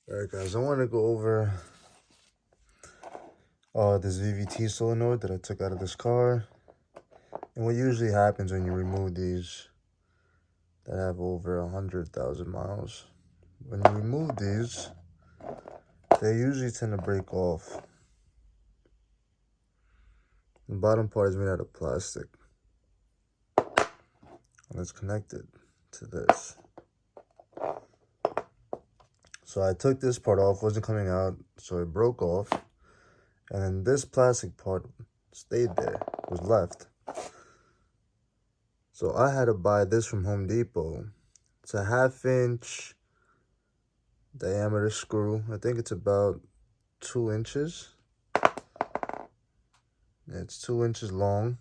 Alright guys, I want to go over this VVT solenoid that I took out of this car. And what usually happens when you remove these that have over 100,000 miles. When you remove these, they usually tend to break off. The bottom part is made out of plastic. And it's connected to this. So I took this part off, wasn't coming out, so it broke off. And then this plastic part stayed there, was left. So I had to buy this from Home Depot. It's a 1/2-inch diameter screw. I think it's about 2 inches. Yeah, it's 2 inches long.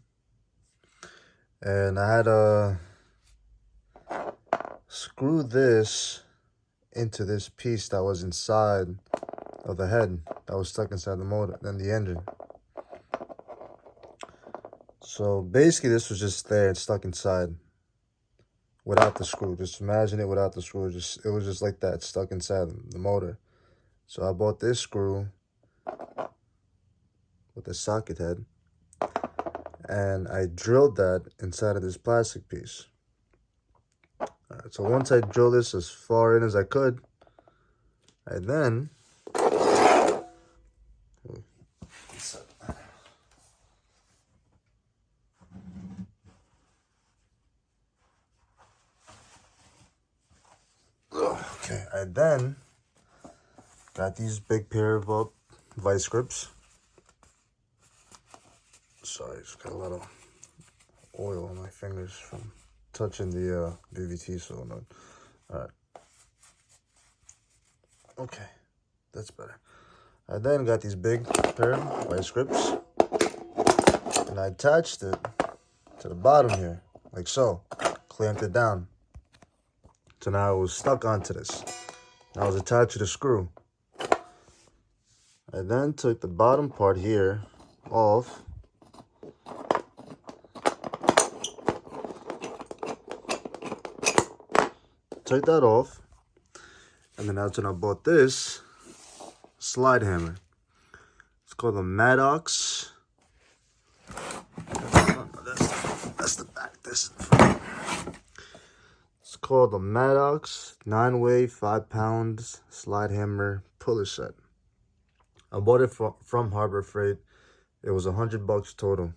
And I had to screw this into this piece that was inside of the head that was stuck inside the motor, then the engine. So basically this was just there and stuck inside without the screw. Just imagine it without the screw. It was just like that, stuck inside the motor. So I bought this screw with a socket head and I drilled that inside of this plastic piece. Alright, so once I drilled this as far in as I could, I then got these big pair of vice grips. Sorry, just got a lot of oil on my fingers from touching the VVT solenoid. Alright. Okay, that's better. I then got these big pair of vice grips and I attached it to the bottom here, like so. Clamped it down. So now it was stuck onto this. I was attached to the screw. I then took the bottom part here off. Took that off. And then that's when I bought this slide hammer. It's called the Maddox. That's the back. This is the front. It's called the Maddox 9-way 5-pound slide hammer puller set. I bought it from Harbor Freight. It was $100 total.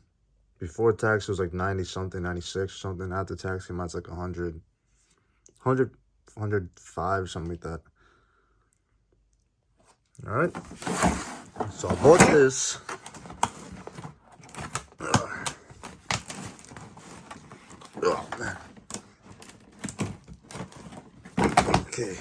Before tax, it was like 90 something, 96 something. After tax, came out it's like 100, 105, something like that. All right. So I bought this. Oh, man. Okay.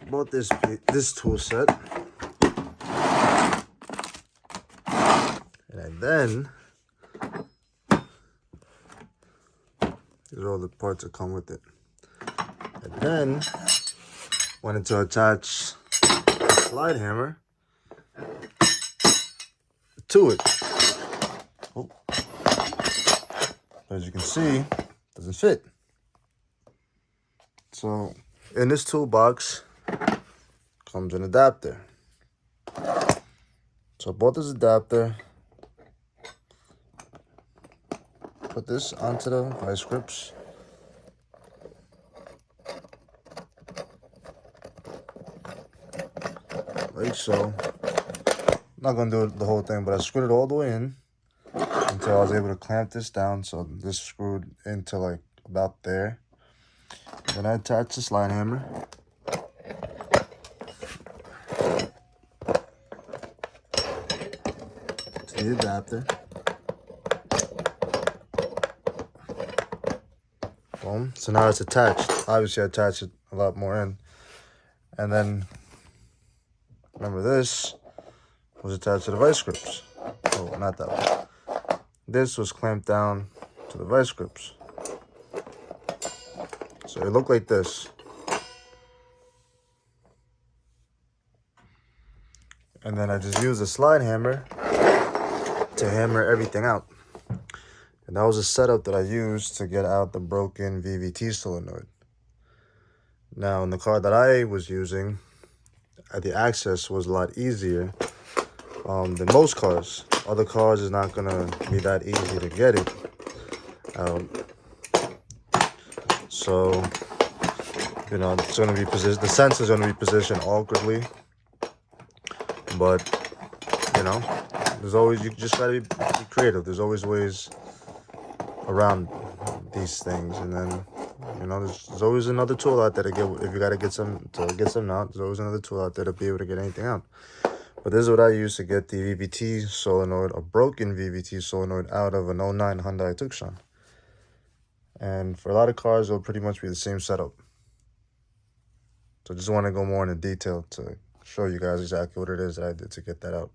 Bought this tool set, and then these are all the parts that come with it. And then wanted to attach a slide hammer to it. Oh. As you can see, it doesn't fit. So in this toolbox comes an adapter. So I bought this adapter, put this onto the vice grips, like so. I'm not gonna do the whole thing, but I screwed it all the way in until I was able to clamp this down. So this screwed into like about there. Then I attached the slide hammer. To the adapter. Boom. So now it's attached. Obviously I attached it a lot more in. And then remember this was attached to the vice grips. Oh, not that one. This was clamped down to the vice grips. So it looked like this. And then I just used a slide hammer to hammer everything out. And that was a setup that I used to get out the broken VVT solenoid. Now, in the car that I was using, the access was a lot easier than most cars. Other cars is not going to be that easy to get it out. So, you know, it's going to be positioned, the sensor's going to be positioned awkwardly. But, you know, there's always, you just got to be creative. There's always ways around these things. And then, you know, there's always another tool out there to get, if you got to get some out, there's always another tool out there to be able to get anything out. But this is what I use to get the VVT solenoid, a broken VVT solenoid, out of an 09 Hyundai Tucson. And for a lot of cars, it'll pretty much be the same setup. So I just want to go more into detail to show you guys exactly what it is that I did to get that out.